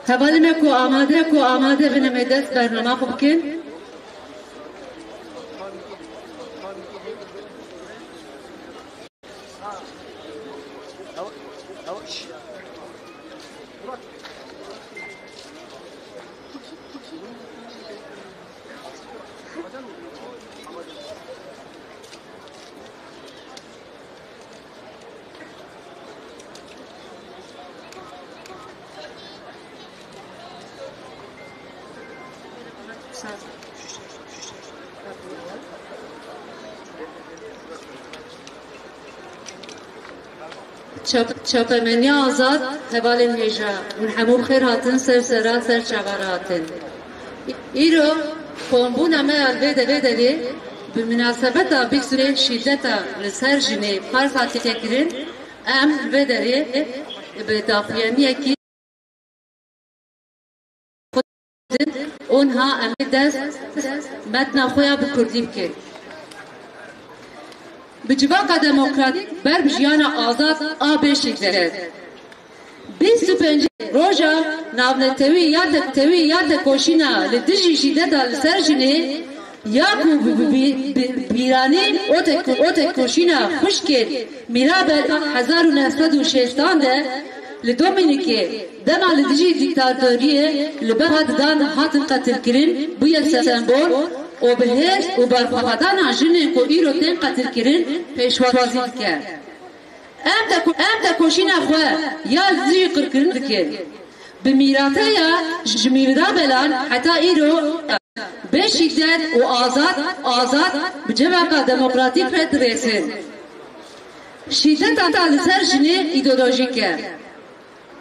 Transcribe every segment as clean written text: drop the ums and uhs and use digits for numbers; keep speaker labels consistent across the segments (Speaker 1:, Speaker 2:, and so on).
Speaker 1: هبالي مكو آماده بنمي دست برنامه خوب کن. چاپمنی آزاد هبال نیجا من همو بخیر هاتن سر چغار هاتن ایرو کامبون همه الویده لی بمناسبت بیکسوری شدت لسر جنه پارس هاتی تکرین ام الویده لی به دافیانی کی خودن اونها ام دست متن خویا بکردی بکر بجواق دموکراتیک بر بجیان آزاد آب شکلت. 25 روزا ناونتوی یاد کوشینا لدیجی شدت لسر جنه یا کو بیرانی اوت کوشینا خوشکل میرابل 1960 ده لدومینیکی دما لدیجی دیکتاتوریه لبهاد دان هاتن قتل کرین بویا سمبول و بهش و برخوادان جنین کو ایرو تن قتل کرین پیشوازی کرد. ام تا کوشینا خو یا ذکر کرن دکر. بمیراته یا جمیرا بلان حتی ایرو بشیدت و آزاد بجواق دموکراتیک فدراسیون. شیدت آنها لسر جنی ایدئولوژیکه.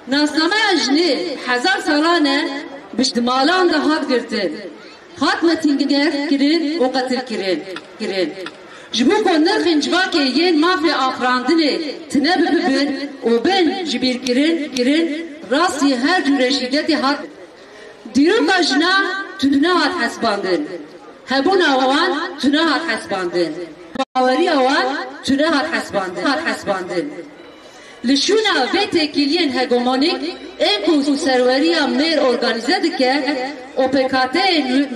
Speaker 1: ناسنامه جنی 1000 سالانه بشتمالان ده هات گرتن. هات متینگر کرین و قتل کرین. جبو کن نرخین جواکی ین مافیا آفراندنه تنب ببین و بین جبیر کرین راستی هر جور شیدتی هات دیرو کجنا تونه هات حسباندن. هبون آوان تونه هات حسباندن. باوری آوان تونه هات حسباندن. لشونا و تکیلین هگمونیک اینکو سروریا میر ارگانیزه دکه و پکاته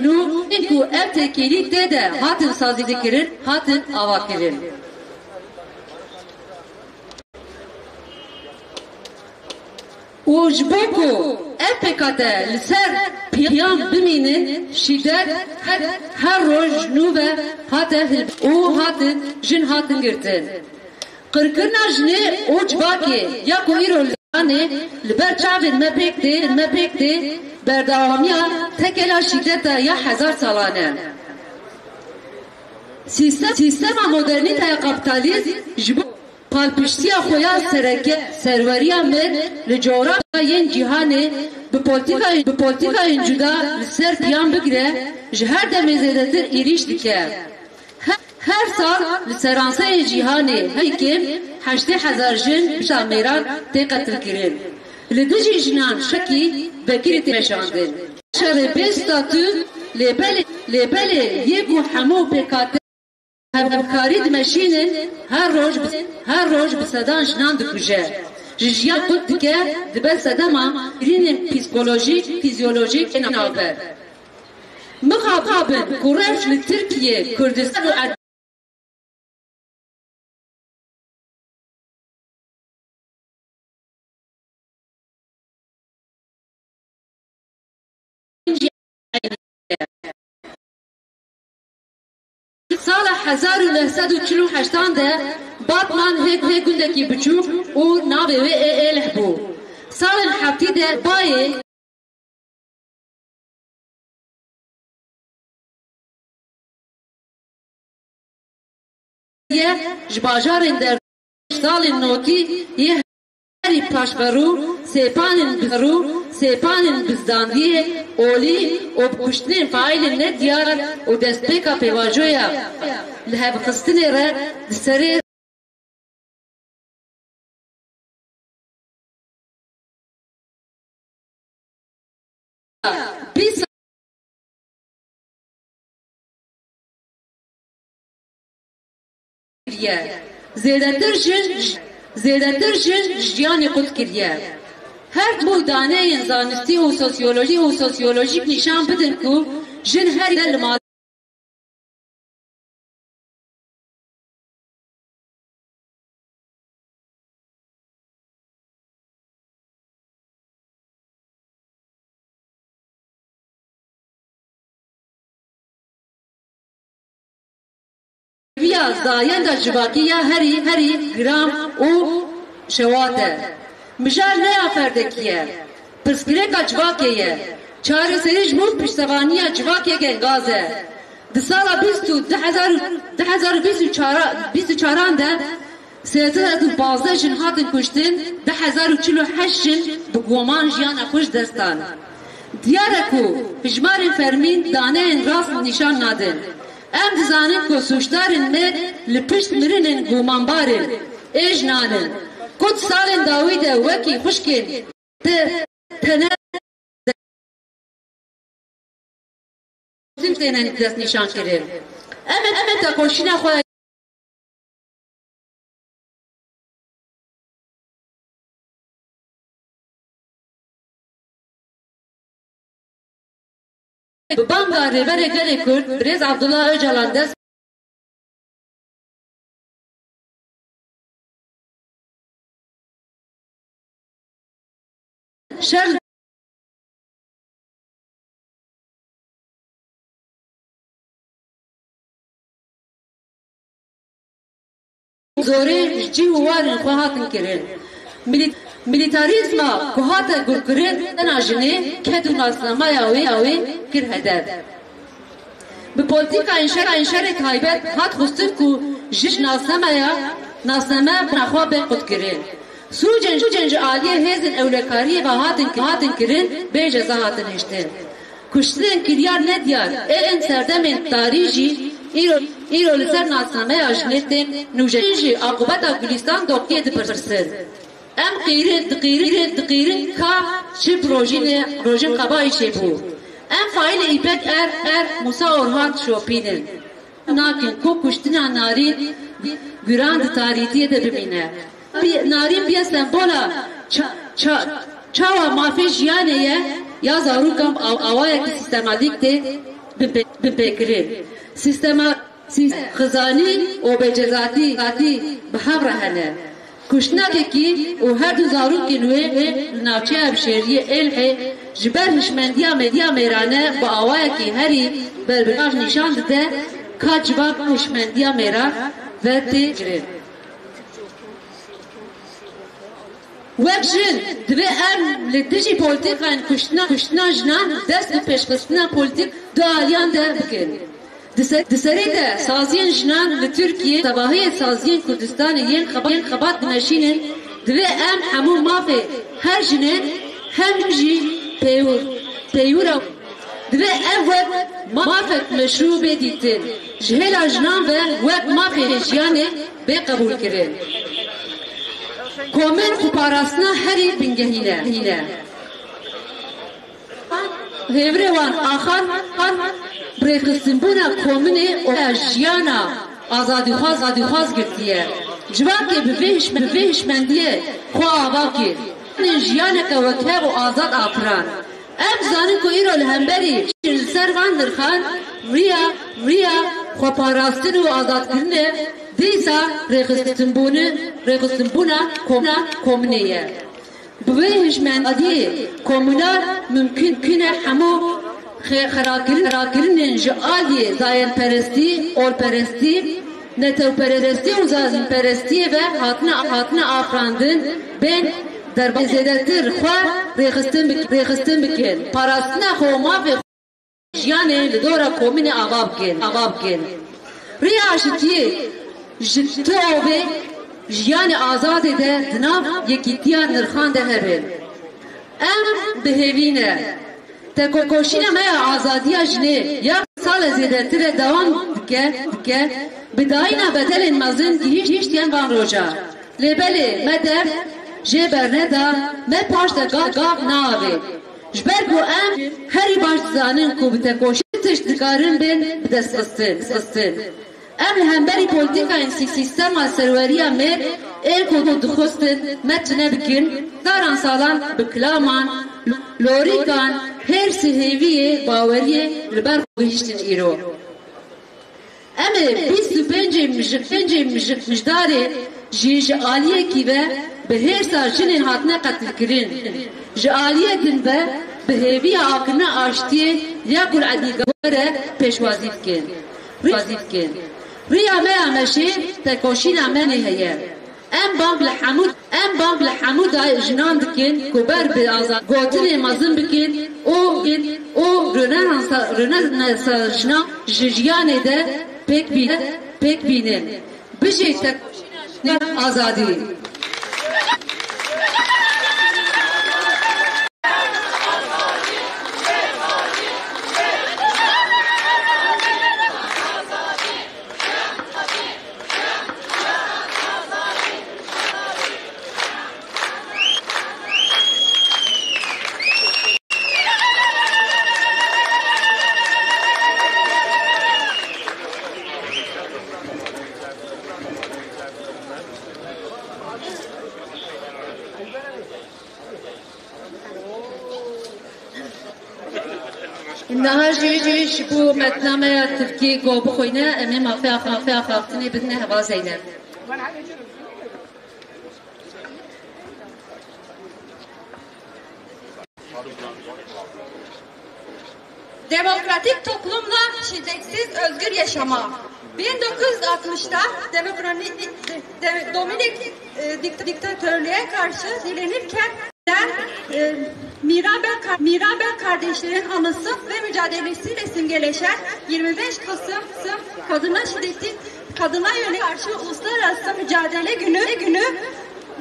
Speaker 1: نو اینکو ام تکیلی تده هاتن سازی دکرین هاتن آوا کرین. و جبکو ام پکاته لسر پیام بمینن شیدت هر روز نوه هاتن جن هاتن گرتن. قرقرنا جنه اوج باکی یا کویرو لانه لبر چاوین مپکته برداوامیا تکلا شدت یا 1000 سالانه. سیستم مدرنیته کپیتالیسم جبو پالپشتیا خویا سروریا مر لجورا ین جهانه به پولیتیکا اینجودا لسر پیان بگیره جهر دمیزدتر ایریش دیکه. هر سال لسرانسه جیهانی هیکن 80,000 جن شامیران تقتل کرد. لدوجی جنان شکی بکری تمشاندن. شر بیستاتو لیبل یکو همو بکات همکاری دمشینن هر روز بسدان جنان دکوجه. جیان خود دکه دبل سدما رینن فیزیولوژیک نابر. مخابن کورش لترکیه کردستان و سال 1948 ده باتمان هیک گندکی بچو و ناوی و ایله بو. سال هفتی ده بای جباجارن در سال نوتی یه هری پاشبرو سپانن بزداندیه اولی و بکشتنین فایل ندیار و دستپیکا پیواجویا لحب خستنی را دسری زیادتر جن جیانی خود کریه. هر بو دانه زانستی و سوسیولوژیک نشان بدن که جن هر لما زاین در جواکیه هری گرام و شواته مجال نیا فردکیه پرسکره کا جواکیه چاره سریج مون پشتوانیه جواکیه گنگازه ده سالا 2024 ده 312 جن هاتن کشتن 1048 جن بگومان جیان خوش دستان دیاره کو هجمار فرمین دانه راست نشان نادن ام دزانن کو سوشدارن me li pişt mirinin gumanbarın ejnanın kut salin davide veki xuşkin te tene tenen dest nişan kirin emet ta koşina xoya Banga revere gele Kürt Brez Abdullah Öcalan dest şer zore civarın kuhatın kirin militarizma kuhata gurkirin tenajini kedun aslamaya ve kir hedef. Bu politika inşere kaybet hat hustif ku jiş naslamaya bırakwa ben kutkirin. Sucenci aliye hezin evlekariye ve hatın kirin be ceza hatın iştin. Kuştin kiryar ne diyar en serdemin tarihi İro liser naslamaya jnetin nujenci akubata Gülistan dokye dıpırsın. Em diqirin ka çi projin qabayı çi bu. Em faili İpek Musa Orhan şopinin. Nakin ko kuştina narin güran tarihiye de bimine. Narin bir sembola çava mafi jiyaneye ya zarukam avaya ki sistematik de bipekirin. Xızani o becezati bihavrahane. کشناکه کی او هر دو زارون که نوه ناوچه ابشیریه الحه جبر هشمندیا مدیا میرانه با آوائه که هری بربراج نشان ده که جواب هشمندیا میرا و تی جره وکشن دوه ام لدجی پولیتیک این کشنا جنان دست پیشخستنا پولیتیک دو آلیان ده بکن Diseri de saziyen jinan li Türkiye tabahiye saziyen Kurdistan'ı yen xabat dineşinin dve em hemû mafê her jinin hem jî peyûra dve ev wek mafek meşrûbê dîtin ji hêla jinan ve wek mafê jiyanê bê qebûl kirin. Komên xu parastina herî bingehîne. Hêvrê wan axar برخصتنبونا کومنی و جیانا آزادیخواز گرتیه جواکی بفهش مندیه خواه آبا کرد جیانا که وکه و آزاد آفران ام زانن که ایرو لهمبری سر وان درخان ریا خواه پاراستن و آزاد کرنه دیسا رخصتنبونا کومنیه بفهش مندیه کومنا ممکن کنه همو خراکرین جالی زاین پرستی، اول پرستی، نتو پرستی و زازن پرستی و هاتنا آفراندن بین در زیادتر خواه ریخستن بکن. پاراستنا خوما و جیانه لدورا کومین آغاب کن. ریاشتیه جتو آوه جیان آزاده ده دناف یکیتیان نرخان ده هبین. ام بهوینه تکوشینا میا آزادی جنه یا سال زیادتر دوام دکه بداینا بدلن مزن هیچ تیان وان روجا لبله مدر جبرنه دا me paş da gav nave jber bu em heri baş zanın ku bitekoşi tiştikarin ben bidestistin Em hemberi politikayın sistema serveriya me el kodu dixostin metne bikin daran salan biklaman lorikan her seheviye baweriye liber gihiştin iro. Eme biz pence mijdare ji aliye ki ve her sarjinin hatne katilkirin. Ji aliye din ve beheviye akına aştiye ya kul adigavere peşvazifkin. Riya me ameşe tekoşina meni heye. Em bank le hamud ay jinan dikin kuber bi azad gotine mazın bikin o rönen sarjina jijyane de pek binin. Bir şey tekoşina azadi. نهار جوی bu metname Türkiye gobu koyna emi mafya haftine bidne hava zeynep.
Speaker 2: Demokratik toplumla şiddetsiz özgür yaşama. 1960'da Dominik diktatörlüğe karşı direnirken Mirabel kardeşlerin anısı ve mücadelesiyle simgeleşen 25 Kasım kadına yönelik karşı uluslararası mücadele günü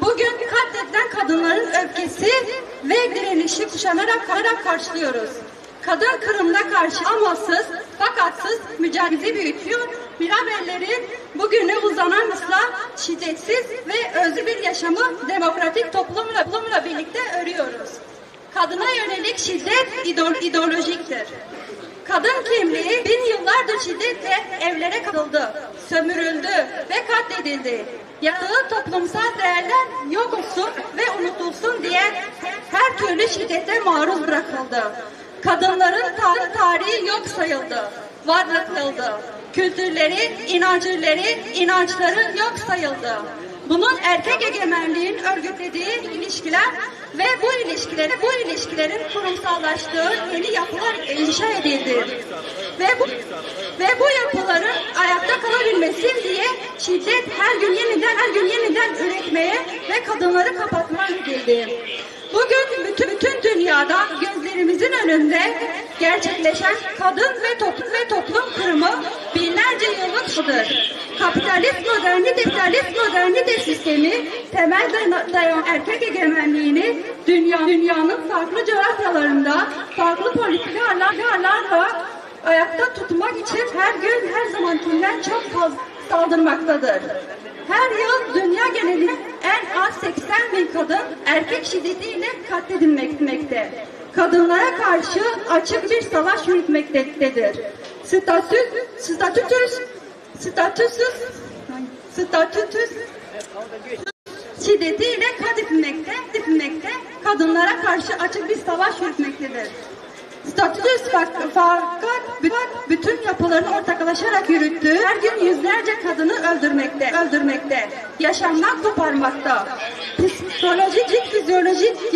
Speaker 2: bugün katledilen kadınların öfkesi ve direnişi kuşanarak karşılıyoruz. Kadın kırımına karşı amaçsız, fakatsız mücadele büyütüyor. Mirabellerin bugüne uzanan ıslah, şiddetsiz ve özgür bir yaşamı demokratik toplumla birlikte örüyoruz. Kadına yönelik şiddet ideolojiktir. Kadın kimliği bin yıllardır şiddetle evlere katıldı, sömürüldü ve katledildi. Yarattığı toplumsal değerler yok olsun ve unutulsun diye her türlü şiddete maruz bırakıldı. Kadınların tarihi yok sayıldı, varlıkıldı. Kültürleri, inançları yok sayıldı. Bunun erkek egemenliğin örgütlediği ilişkiler ve bu ilişkilerin kurumsallaştığı yeni yapılar inşa edildi. Ve bu yapıların ayakta kalabilmesi diye şiddet her gün yeniden üretmeye ve kadınları kapatmaya gidildi. Bugün bütün dünyada gözlerimizin önünde gerçekleşen kadın ve toplum kırımı binlerce yıllıktır. Kapitalist modernite sistemi temel dayan erkek egemenliğini dünyanın farklı coğrafyalarında farklı politikalarla ayakta tutmak için her zamankinden çok fazla saldırmaktadır. Her yıl dünya genelinde en az 80 bin kadın erkek şiddetiyle katledilmekte. Kadınlara karşı açık bir savaş yürütmektedir. Statüsüz şiddetiyle katledilmekte, kadınlara karşı açık bir savaş yürütmektedir. Statüsüz fakat bütün yapılarını ortaklaşarak yürüttüğü her gün yüzlerce kadını öldürmekte, yaşamdan koparmakta, psikolojik, fizyolojik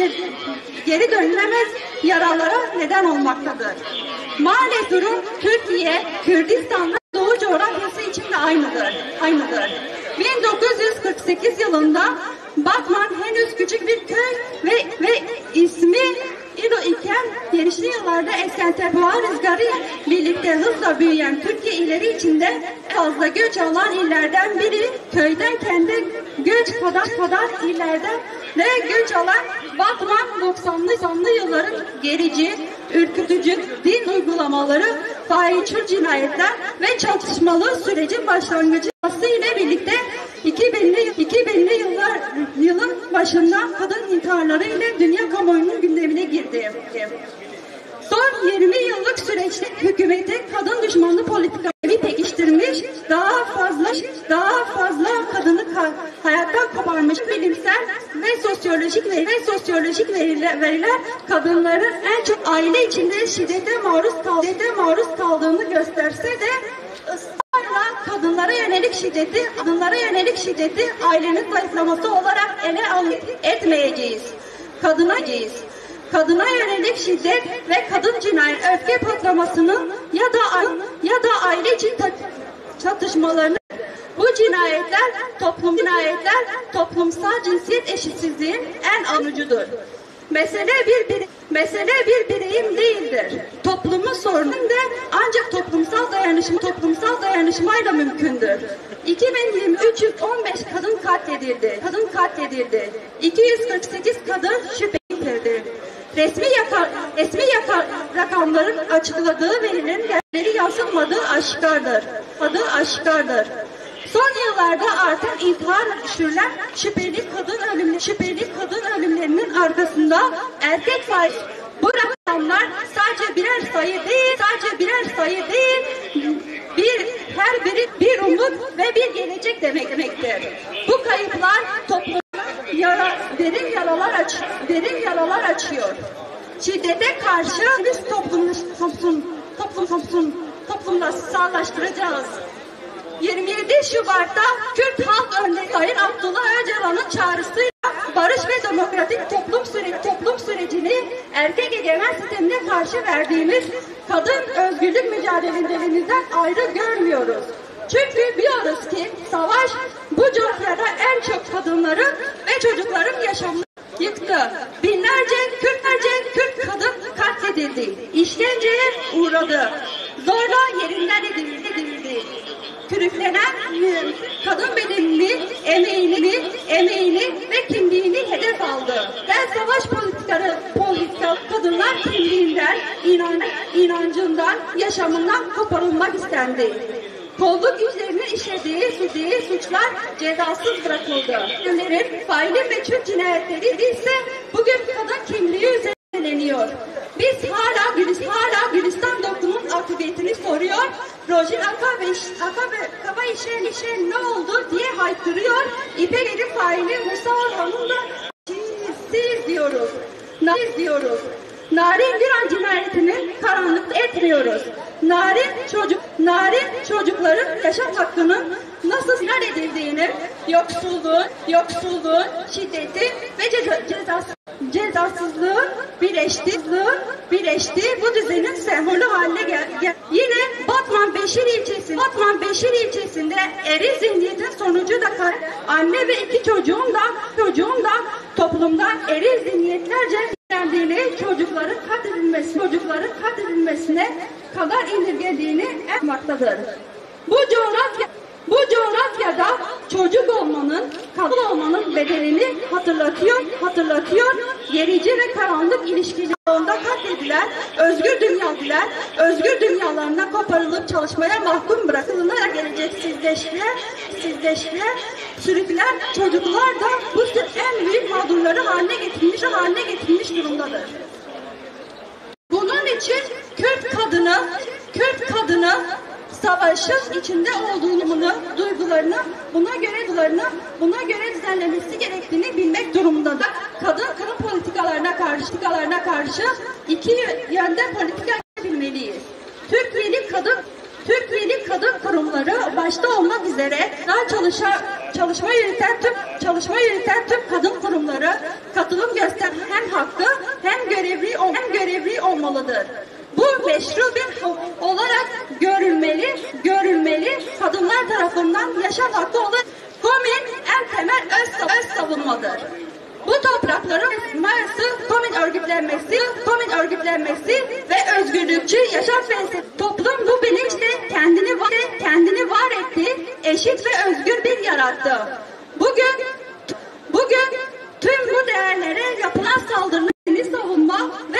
Speaker 2: geri dönülemez yaralara neden olmaktadır. Maalesef durum Türkiye, Kürdistan'la Doğu coğrafyası için de aynıdır. 1948 yılında Batman henüz küçük bir köy ve ismi İlo iken gelişli yıllarda esen terboğa rüzgarı birlikte hızla büyüyen Türkiye illeri içinde fazla göç alan illerden biri, köyden kendi göç kadar illerden ve göç alan Batman 90'lı yılların gerici, ürkütücü din uygulamaları, fahişçi cinayetler ve çatışmalı sürecin başlangıcı ile birlikte 2000'li yılın başında kadın intiharları ile dünya kamuoyunun gündemine girdi. Son 20 yıllık süreçte hükümetin kadın düşmanlı politikaları pekiştirmiş, daha sosyolojik veriler kadınların en çok aile içinde şiddete maruz kaldığını gösterse de ısrarla kadınlara yönelik şiddeti ailenin zayıflaması olarak ele etmeyeceğiz. Kadına yönelik şiddet ve kadın cinayet öfke patlamasının ya da aile için çatışmalarını bu cinayetler toplumsal cinsiyet eşitsizliğin en alıcıdır. Mesele bir bireyim değildir. Toplumun sorunu da ancak toplumsal dayanışmayla mümkündür. 2020 315 kadın katledildi. 248 kadın şüphelidir. Resmi rakamların açıkladığı verilerin gerçekleri yansıtmadığı aşikardır. Son yıllarda artan intihar düşürülen şüpheli kadın ölümlerinin arkasında erkek fail. Bu rakamlar sadece birer sayı değil, her biri bir umut ve bir gelecek demektir. Bu kayıplar topluma derin yaralar açıyor. Şiddete karşı biz toplumsallaştıracağız. 27 Şubat'ta Kürt Halk Örneği Sayın Abdullah Öcalan'ın çağrısıyla barış ve demokratik toplum sürecini erkek egemen sistemine karşı verdiğimiz kadın özgürlük mücadelelerimizden ayrı görmüyoruz. Çünkü biliyoruz ki savaş bu coğrafyada en çok kadınların ve çocukların yaşamını yıktı. Binlerce Kürt kadın katledildi. İşkenceye uğradı. Zorla yerinden edildi. Kürüklenen kadın bedenini, emeğini ve kimliğini hedef aldı. Ben savaş politikası kadınlar kimliğinden, inancından, yaşamından koparılmak istendi. Kolluk güçlerinin işlediği suçlar cezasız bırakıldı. Faili meçhul cinayetleri ise bugün kadın kimliği üzerleniyor. Biz hala Gülistan dokumunun akıbetini soruyor. Rojin Akaba işe ne oldu diye haykırıyor. İpek'in faili Musa Orhan'ın da siz diyoruz. Narin bir an cinayetinin karanlık etmiyoruz. Narin çocukların yaşam hakkının nasıl ihlal edildiğini, yoksulluğun, şiddeti ve cezasızlığın birleşti. Bu düzenin sembolü haline geldi. Yine Batman Beşir ilçesinde eri zihniyetin sonucu da anne ve iki çocuğun da toplumdan eri zihniyetlerce kendini çocukların katledilmesine kadar indirgediğini yapmaktadır. Bu coğrafyada çocuk olmanın, kadın olmanın bedelini hatırlatıyor. Yerici ve karanlık ilişkilerinde katlediler, özgür dünyalarına koparılıp çalışmaya mahkum bırakılarak geleceksizleştiler, sürükler, çocuklar da bu en büyük mağdurları haline getirmiş durumdadır. Bunun için Kürt kadını savaşın içinde olduğunu, duygularını buna göre düzenlemesi gerektiğini bilmek durumundadır. Kadın politikalarına karşı iki yönde politika bilmeliyiz. Türkiye'li kadın kurumları başta olmak üzere çalışma yürüten tüm kadın kurumları katılım gösteren hem hakkı hem görevli olmalıdır. Bu meşru bir olarak görülmeli, kadınlar tarafından yaşam hakkı olan komün en temel öz savunmadır. Bu toprakların komün örgütlenmesi ve özgürlükçü yaşam felsefi toplum bu bilinçle kendini var etti, eşit ve özgür bir yarattı. Bugün tüm bu değerlere yapılan saldırının savunma ve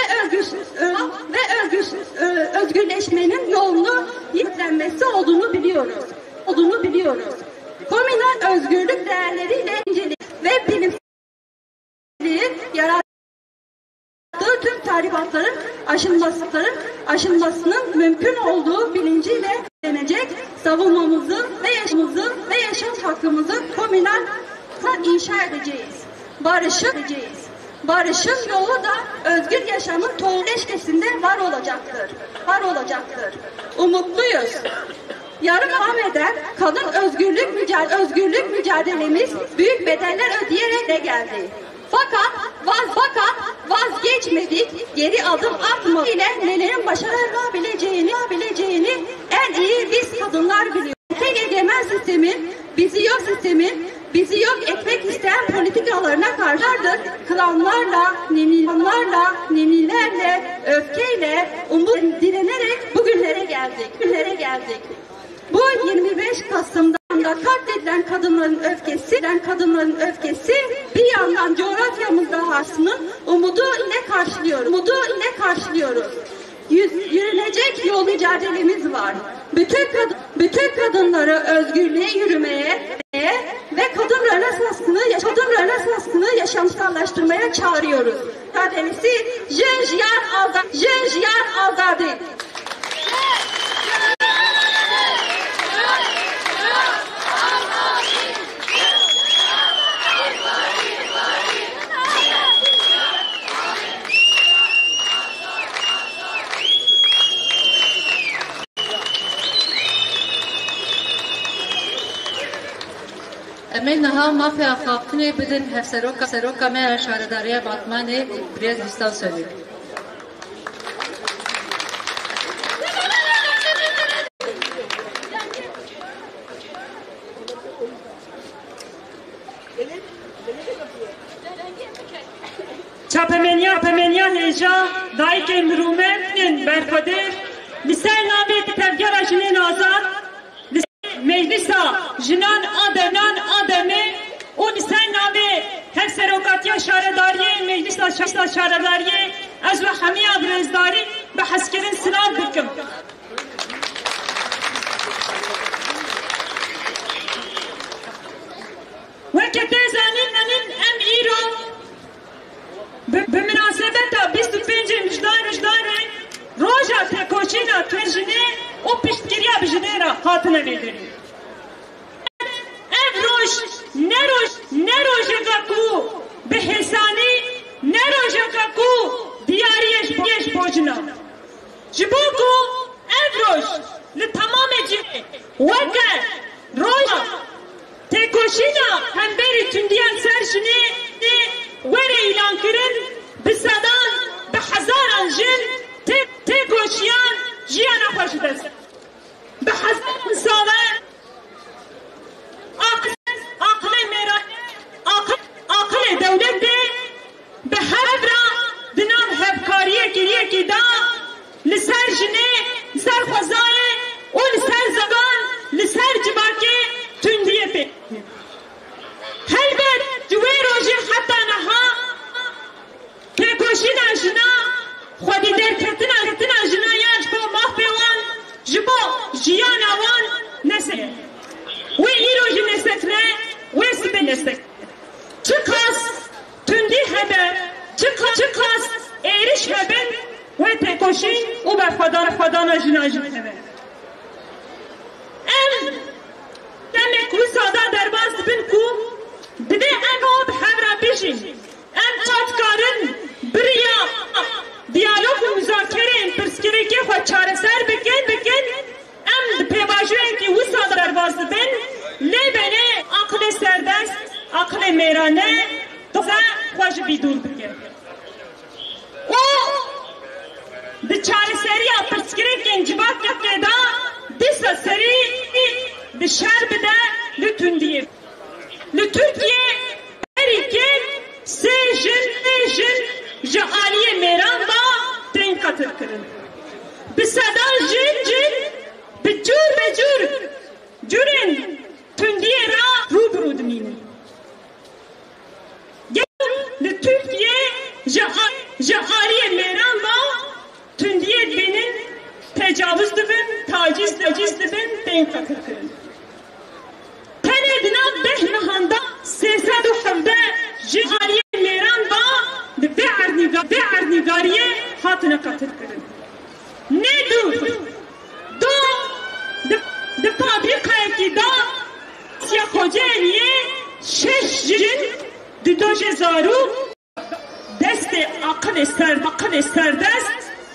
Speaker 2: özgürleşmenin yolunu yüklenmesi olduğunu biliyoruz. Komünal özgürlük değerleriyle incelik ve bilimselliği yarattığı tüm tahribatların aşılmasının mümkün olduğu bilinciyle denecek savunmamızı ve yaşam hakkımızı komünal inşa edeceğiz. Barışın yolu da özgür yaşamın tohumleşkesinde var olacaktır. Umutluyuz. Yarım devam eden kadın özgürlük mücadelemiz büyük bedeller ödeyerek de geldi. Fakat vazgeçmedik, geri adım atmadık ile nelerin başarılabileceğini en iyi biz kadınlar biliyoruz. Tek egemen sistemin, bizi yok etmek isteyen politikalarına karşıdır. Klanlarla, nemilerle, öfkeyle, direnerek bugünlere geldik. Bu 25 Kasım'da katledilen kadınların öfkesi bir yandan coğrafyamızda harsının umudu ile karşılıyoruz. Yürünecek yol mücadelemiz var. Bütün kadınları özgürlüğe yürümeye ve kadın rönesansını yaşamsallaştırmaya çağırıyoruz. Mücadelesi Jen Jiyan Azadi.
Speaker 1: Emin naha mafya kalktığını bidin seroka me şaredariye batmanı biraz listan söyleyeyim.
Speaker 3: Çapemenya heja dayken rumenin berkadir lisel nabet tevgara jinin azar meclisa jinan ademe o lisel nabe her serokatya şaredariye meclisa şaredariye ez ve hamiya brezdari ve haskerin sınav bikim. Ve ketezanin em iro bimünasebeta 25 müjdare roja tekoçina tverjine o piştkiriya bijinera hatına verilir. Ev roj ne roja ku behesani ne roja ku diyariyeş bojna. Jiboku ev roj li tamameci veke roja tekoçina hemberi tündiyen serşini وره اعلان کرن بسدان به هزاران جن تگوشیان جیانا خوش دست به هزار مساوه عقل میرا عقل دولت ده به هر را دنام هفکاریه گریه کی دا لسر جنه لسر خوزایه و لسر زبان لسر جباکه تندیه پی هلبت جوی روژه حتی نها تکوشی نجنا خودی در کتنا جنا یاج با ماه پیوان جبا جیان آوان نسک وی ای روژه نسک نه وی سبه نسک چه کاس تندی هبه چه کاس ایرش هبه وی تکوشی و به خدا نجنا هبه ام demek bu sada derbas bin ku dide egob hevra bişin em çatkarın biriya diyalog ve müzakere perskere ke xwe çareser bikin em pêvajoyên ki wisa derbas bin lê bene aqlê serdest aqlê mêrane dixe xwe ji bî dûr bikin û di çareseriya perskerekên civakekê da dîsa serî di şer bide li tundiye li Türkiye herîkên sê jin ji aliyê mêran da tên qetil kirin bi sedan jin bi cûr curên tundiyê ra rûbirû dimînin li Türkiye ji aliyê mêran da tundiyê dibînin tecavüz dibin taciz dibin tên qetil kirin Tenedina behnahanda 317 jihariye mêran da be'ernigariye hatine qetil kirin. Ne du di fabrikayekî da Siya Kocaeli'ye 6 jin Didoje zarok deste akıl esterdest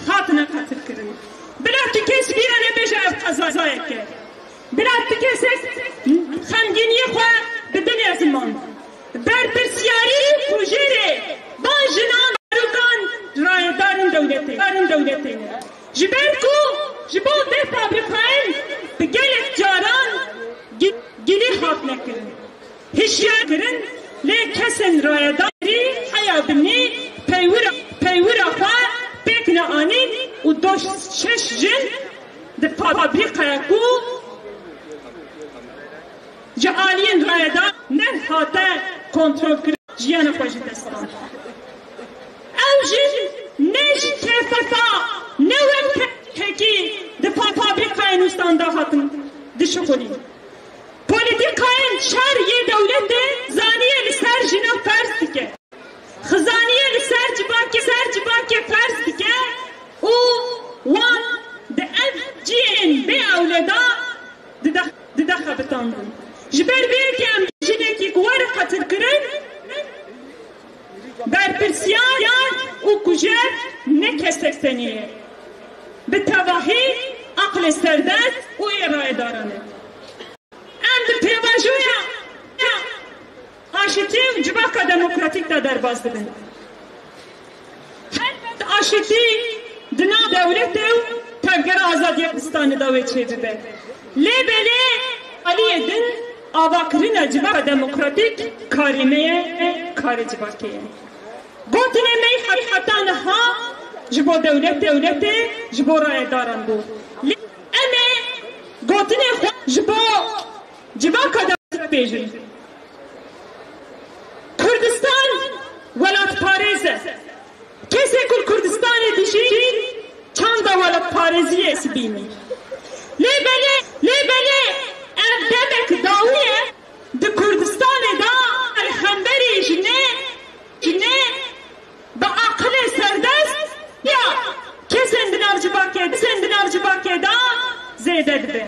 Speaker 3: hatına katır kırın. Bila tükes bir ane beje ev kazaya ke. Bila tükesek xemginiye xwe bidin ya zaman. Berpirsiyari kujere ban jinan zarokan rayedarın devleti. Jiber ku jibon de fabrikayn bi gelek caran gili hatne kırın. Hişya kırın le kesen rayedari hayabini peywira xwe pekne anin u doş şeş jin de fabrikaya ku cealiyen rayedar ne hata kontrol kırın jiyana xwe ji destan. Ev jin ne ji kefafa ne wek heki de fabrikayın ustaında hatın dişokoli. Politikayın şer devlette zaniye li ser jina fers dike. Xizaniye li ser cibake fers dike. U wan de ev ciyen be evleda dida xabitandın. Jiber belki em jineki kuvar katır kırın. Berpirsiyar u kujer ne kesek seniye. Bitavahi akıl serdest u iraya daranı. Em de pevajoya aşiti civaka demokratik da derbaz dibin. Her aşiti dina devletev tevgera azadiye Kırgızistan'ı da veçevi be. Lebele Ali edin avakırına civaka demokratik karimeye kare civakeye. Gotine mey hatanı ha jibo devlete jibo raya daran bu. Eme gotine jibo civaka demokratik bejin. Kürdistan velat Paris'e. Kese kul Kürdistan'ı dişi çanda velat Paris'iye esbini. Lebele ev demek daviye de Kürdistan'ı da elhemberi jine ba akle serdest ya kesin dinarcı bakye da zeyde be.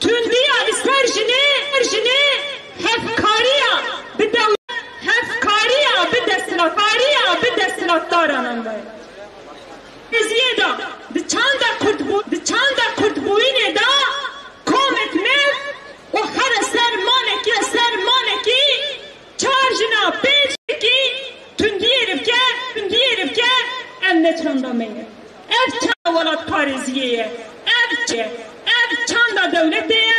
Speaker 3: Tündiya ister jine hefkariya bir de hefkariya bir destilatlar anında. Eziyeda de çanda kurt boyune da komet mev o her sermaneki çarjına peki tündiye rifke emne çanda meye. Ev çanda valat Parisiyeye. Ev çanda devleteye.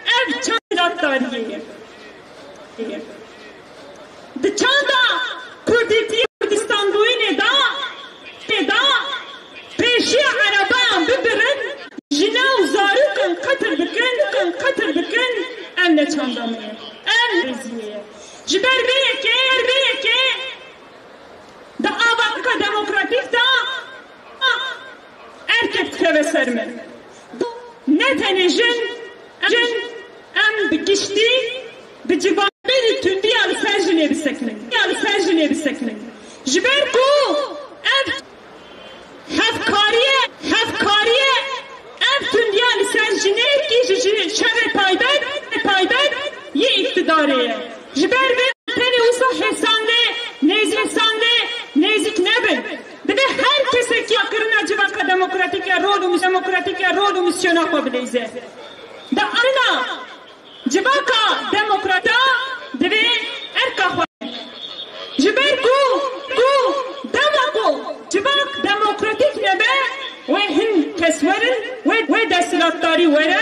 Speaker 3: Ev çanda tarihiye. De çanda Kürdistan boyune da peşi araban bibirin jinav zarıkın katır bikin emne çanda meye. Ev reziyeye. Jiber beyeke da avaka demokratik da erkek teveserme. Ne tenejin em bikişti bi civabeni tündi yalı serjine bir sekinin. Jiber ku ev hefkariye ev tündi yalı serjine ki şerre payben ye iktidareye. Jiber ve teni usa hesande nezik nebin. Bir de herkese ki akırına civaka demokratik rolu misyonu yapabilirize. Da arına civaka demokrata deve erkahva. Jiber ku devako civak demokratik nebe ve hin kesverin ve destilatları vere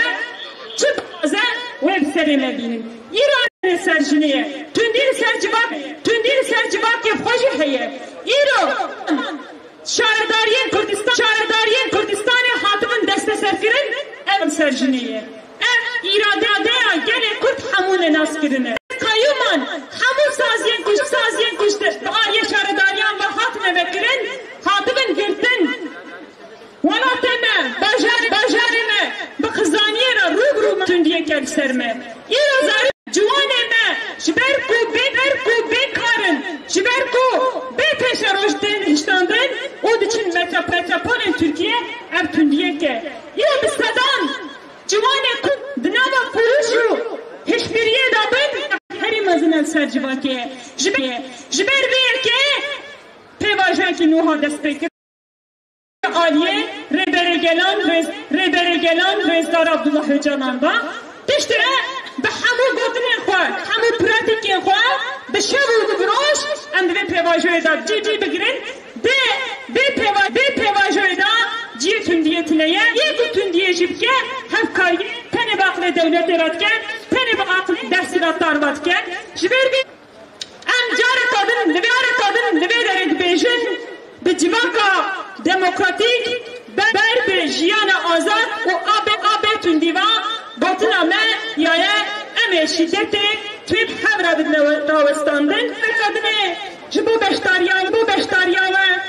Speaker 3: çıpaze ve serine binin. İran serjiniye tündiri sercivak yapıcı heye. İro şaredariyen Kürdistan'ı hatımın deste serkirin ev serjiniye. Ev iradadaya gene Kürt hamune naskirine. Kayyuman hamu saziyen kuştur. Ariye şaredariyen ve hatme vekirin hatımın girtin. Valla teme bajarime bakızaniyera rubru tündiye kelserme. İro zarı Cuvaneme, jiberku bekarın, jiberku be peşe rojden iştandın, o için metropolen Türkiye ev tündiye ke. İro bistadan, cuvane ku, dınava kuruşu, hiçbir yedabın, sercivake jiber bir ki pevajen ki nuha despek aliye rebere gelan rezdar Abdullah Öcalan da işte به همو گفتن خواه همو پراتیک خواه به شب و بروش ام به پیواژوی دا جی بگیرن به پیواژوی دا جی تندیه تنیه یک تندیه جیب که هفکاری تنه باقل دولت راد کن تنه باقل دستیرات داربات کن جبر بی ام جار کادن لبه درد بیشن به جواکا دموکراتیک بر به جیان آزاد و آب تندیوان Batına me yaya eme şiddeti tüp hevradı davastandın. Kadını bu beştariyalı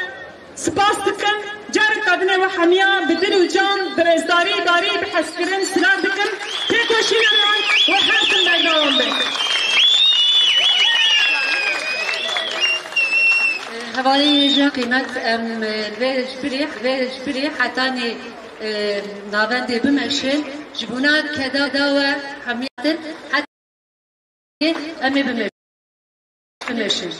Speaker 3: spas dıkın. Car kadını ve hamiya bidir ucan berezdari dari bihaskerin silah dıkın. Tek hoşinaman ve hasın devam bin.
Speaker 1: Havali jî qîmet em vê jbirî hetane navendê bimeşin ji bûna keda we hemiyetin hetê em ê bimeşin.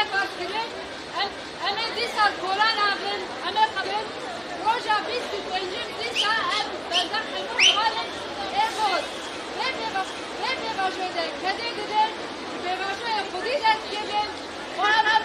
Speaker 4: Türkiye karşıdır. Ama disa kolan abin, ama kabin. Roja biz tükencim disa ev bezak hemur halen evot. Hep bebaşöde kedi gider. Bebaşöye kudi dert gelin. O adam